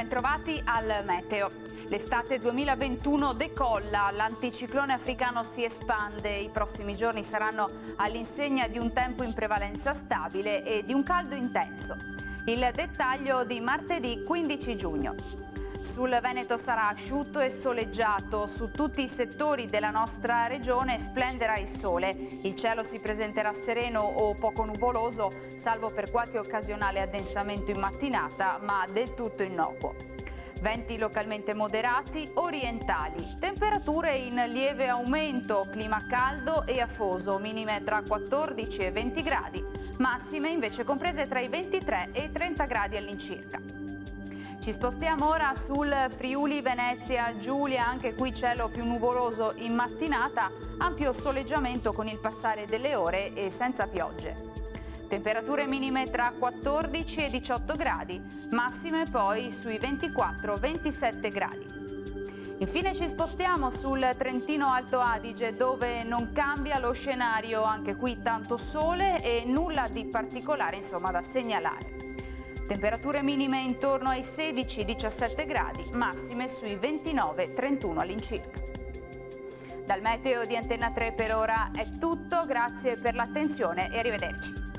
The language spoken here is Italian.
Bentrovati al meteo. L'estate 2021 decolla, l'anticiclone africano si espande, i prossimi giorni saranno all'insegna di un tempo in prevalenza stabile e di un caldo intenso. Il dettaglio di martedì 15 giugno. Sul Veneto sarà asciutto e soleggiato, su tutti i settori della nostra regione splenderà il sole, il cielo si presenterà sereno o poco nuvoloso, salvo per qualche occasionale addensamento in mattinata, ma del tutto innocuo. Venti localmente moderati, orientali, temperature in lieve aumento, clima caldo e afoso, minime tra 14 e 20 gradi, massime invece comprese tra i 23 e i 30 gradi all'incirca. Ci spostiamo ora sul Friuli Venezia Giulia, anche qui cielo più nuvoloso in mattinata, ampio soleggiamento con il passare delle ore e senza piogge. Temperature minime tra 14 e 18 gradi, massime poi sui 24-27 gradi. Infine ci spostiamo sul Trentino Alto Adige, dove non cambia lo scenario, anche qui tanto sole e nulla di particolare da segnalare. Temperature minime intorno ai 16-17 gradi, massime sui 29-31 all'incirca. Dal meteo di Antenna 3 per ora è tutto, grazie per l'attenzione e arrivederci.